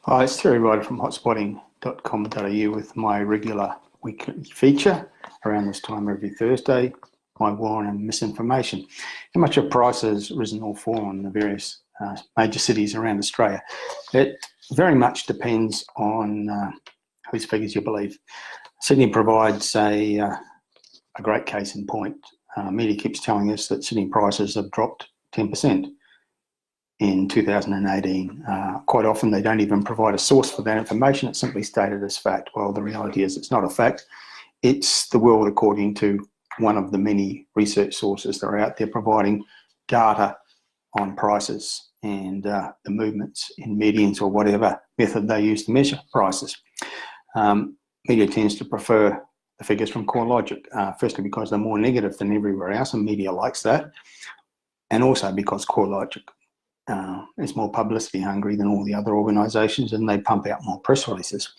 Hi, it's Terry Ryder from hotspotting.com.au with my regular weekly feature around this time every Thursday, my warning and misinformation. How much a price has risen or fallen in the various major cities around Australia? It very much depends on whose figures you believe. Sydney provides a great case in point. Media keeps telling us that Sydney prices have dropped 10%. In 2018. Quite often they don't even provide a source for that information. It's simply stated as fact. Well, the reality is it's not a fact. It's the world according to one of the many research sources that are out there providing data on prices and the movements in medians or whatever method they use to measure prices. Media tends to prefer the figures from CoreLogic, firstly because they're more negative than everywhere else and media likes that, and also because CoreLogic is more publicity hungry than all the other organisations and they pump out more press releases.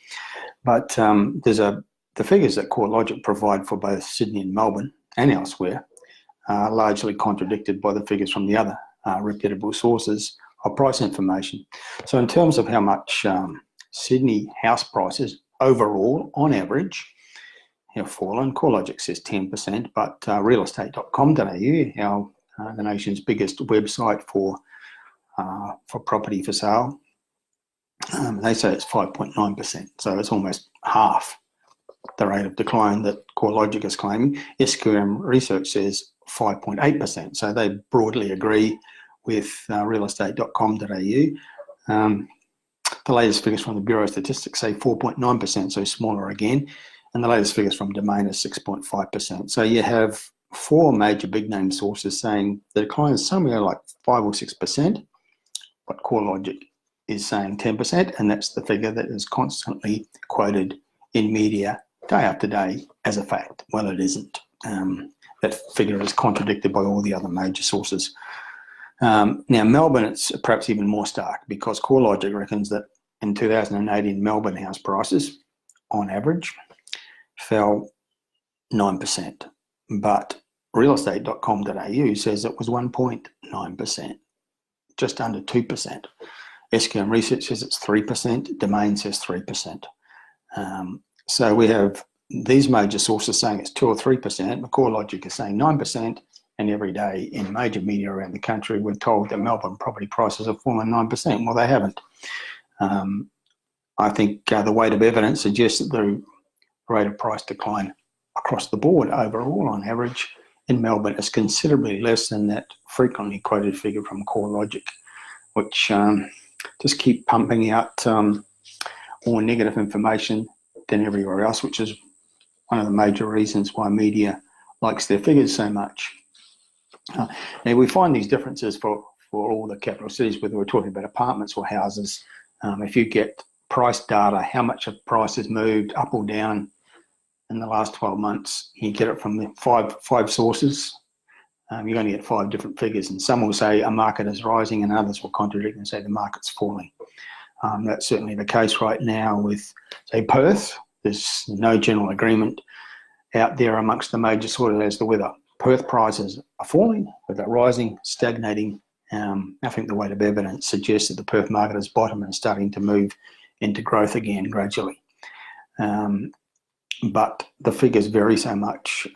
But the figures that CoreLogic provide for both Sydney and Melbourne and elsewhere are largely contradicted by the figures from the other reputable sources of price information. So in terms of how much Sydney house prices overall on average have fallen, CoreLogic says 10%, but realestate.com.au, the nation's biggest website for property for sale, they say it's 5.9%, so it's almost half the rate of decline that CoreLogic is claiming. SQM Research says 5.8%, so they broadly agree with realestate.com.au. The latest figures from the Bureau of Statistics say 4.9%, so smaller again, and the latest figures from Domain is 6.5%. So you have four major big name sources saying the decline is somewhere like 5 or 6%. But CoreLogic is saying 10%, and that's the figure that is constantly quoted in media day after day as a fact. Well, it isn't. That figure is contradicted by all the other major sources. Now, Melbourne, it's perhaps even more stark because CoreLogic reckons that in 2018, Melbourne house prices, on average, fell 9%. But realestate.com.au says it was 1.9%. Just under 2%. SQM Research says it's 3%, Domain says 3%. So we have these major sources saying it's 2 or 3%, CoreLogic is saying 9%, and every day in major media around the country we're told that Melbourne property prices have fallen 9%. Well, they haven't. I think the weight of evidence suggests that the rate of price decline across the board overall on average in Melbourne is considerably less than that frequently quoted figure from CoreLogic, which just keep pumping out more negative information than everywhere else, which is one of the major reasons why media likes their figures so much. Now, we find these differences for all the capital cities, whether we're talking about apartments or houses. If you get price data, how much a price has moved up or down in the last 12 months, you get it from the five sources. You're going to get 5 different figures, and some will say a market is rising and others will contradict and say the market's falling. That's certainly the case right now with, say, Perth. There's no general agreement out there amongst the major sources as to whether Perth prices are falling, whether they're rising, stagnating. I think the weight of evidence suggests that the Perth market is bottom and starting to move into growth again gradually. But the figures vary so much.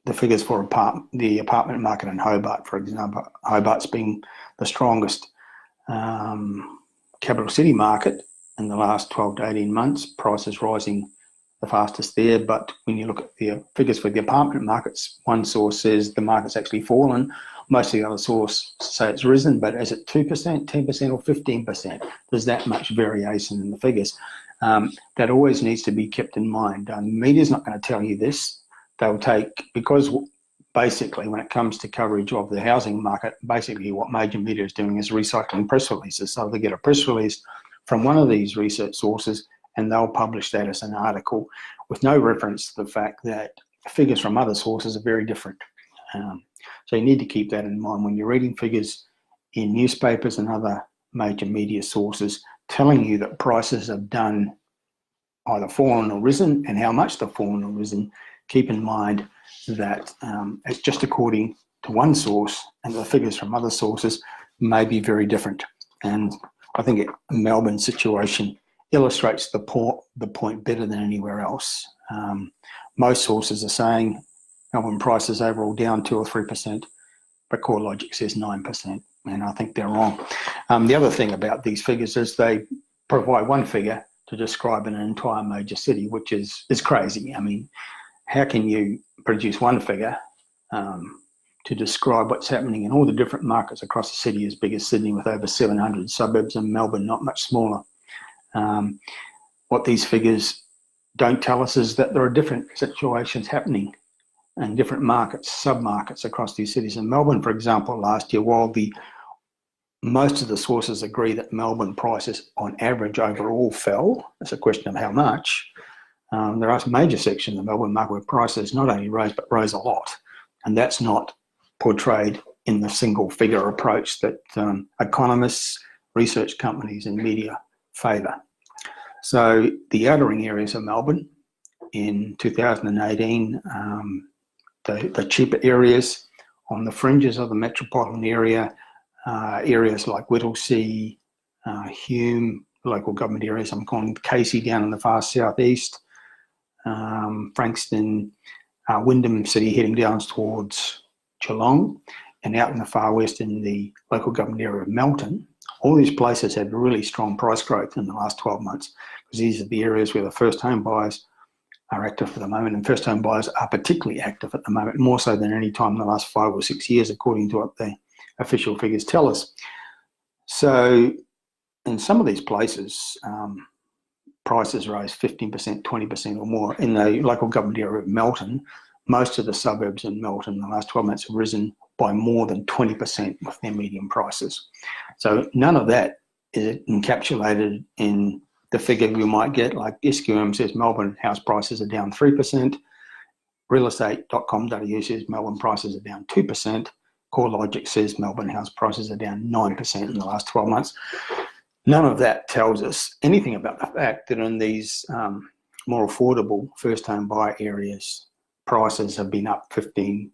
The figures for the apartment market in Hobart, for example, Hobart's been the strongest capital city market in the last 12 to 18 months, prices rising the fastest there. But when you look at the figures for the apartment markets, one source says the market's actually fallen. Most of the other sources say it's risen, but is it 2%, 10% or 15%? There's that much variation in the figures. That always needs to be kept in mind. The media's not going to tell you this. They'll take, because basically when it comes to coverage of the housing market, basically what major media is doing is recycling press releases. So they get a press release from one of these research sources and they'll publish that as an article with no reference to the fact that figures from other sources are very different. So you need to keep that in mind when you're reading figures in newspapers and other major media sources telling you that prices have done either fallen or risen and how much they've fallen or risen. Keep in mind that it's just according to one source and the figures from other sources may be very different. And I think Melbourne's situation illustrates the point better than anywhere else. Most sources are saying Melbourne prices overall down 2 or 3%, but CoreLogic says 9%, and I think they're wrong. The other thing about these figures is they provide one figure to describe an entire major city, which is crazy. I mean, how can you produce one figure to describe what's happening in all the different markets across the city as big as Sydney with over 700 suburbs, and Melbourne not much smaller? What these figures don't tell us is that there are different situations happening in different markets, sub-markets across these cities. In Melbourne, for example, last year, while most of the sources agree that Melbourne prices on average overall fell, it's a question of how much, there are major sections of the Melbourne market where prices not only rose, but rose a lot. And that's not portrayed in the single figure approach that economists, research companies and media favour. So the outer ring areas of Melbourne in 2018, the cheaper areas on the fringes of the metropolitan area, areas like Whittlesea, Hume, local government areas, I'm calling Casey down in the far southeast, Frankston, Wyndham City heading down towards Geelong, and out in the far west in the local government area of Melton. All these places had really strong price growth in the last 12 months because these are the areas where the first home buyers are active at the moment, and first home buyers are particularly active at the moment, more so than any time in the last 5 or 6 years, according to what the official figures tell us. So in some of these places, prices rose 15%, 20% or more. In the local government area of Melton, most of the suburbs in Melton in the last 12 months have risen by more than 20% with their median prices. So none of that is encapsulated in the figure we might get, like SQM says Melbourne house prices are down 3%, realestate.com.au says Melbourne prices are down 2%, CoreLogic says Melbourne house prices are down 9% in the last 12 months. None of that tells us anything about the fact that in these more affordable first home buyer areas, prices have been up 15,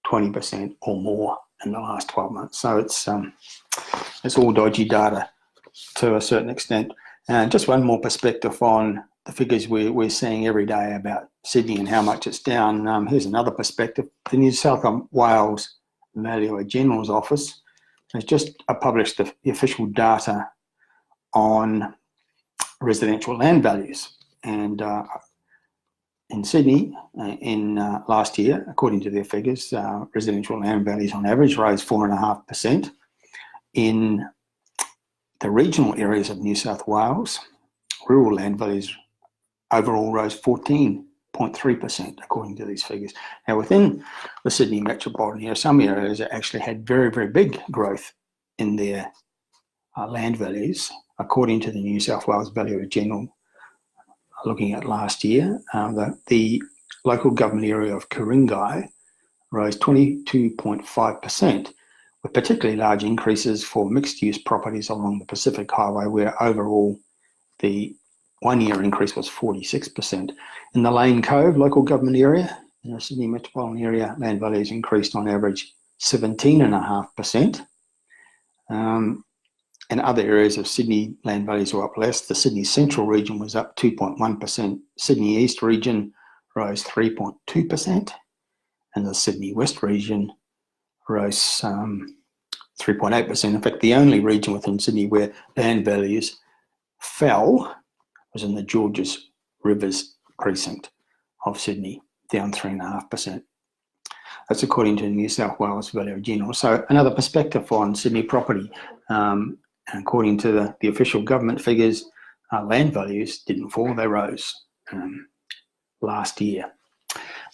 20% or more in the last 12 months. So it's all dodgy data to a certain extent. And just one more perspective on the figures we're seeing every day about Sydney and how much it's down. Here's another perspective. The New South Wales Valuer General's Office has just published the official data on residential land values. And in Sydney, in last year, according to their figures, residential land values on average rose 4.5%. In the regional areas of New South Wales, rural land values overall rose 14.3%, according to these figures. Now, within the Sydney metropolitan area, some areas actually had very, very big growth in their land values, according to the New South Wales Valuer General. Looking at last year, the local government area of Ku-ring-gai rose 22.5%, with particularly large increases for mixed-use properties along the Pacific Highway, where overall the one-year increase was 46%. In the Lane Cove local government area, in the Sydney metropolitan area, land values increased on average 17.5%. And other areas of Sydney, land values were up less. The Sydney Central region was up 2.1%. Sydney East region rose 3.2%. And the Sydney West region rose 3.8%. In fact, the only region within Sydney where land values fell was in the Georges Rivers precinct of Sydney, down 3.5%. That's according to the New South Wales Valuer General. So another perspective on Sydney property. According to the official government figures, land values didn't fall, they rose last year.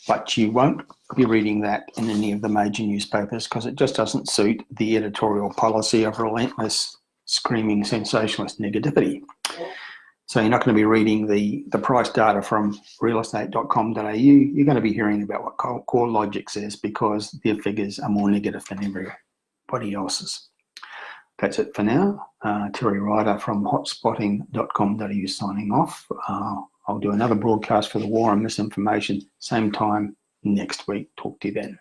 But you won't be reading that in any of the major newspapers because it just doesn't suit the editorial policy of relentless, screaming, sensationalist negativity. So you're not going to be reading the price data from realestate.com.au. You're going to be hearing about what CoreLogic says because their figures are more negative than everybody else's. That's it for now. Terry Ryder from hotspotting.com.au signing off. I'll do another broadcast for the War on Misinformation, same time next week. Talk to you then.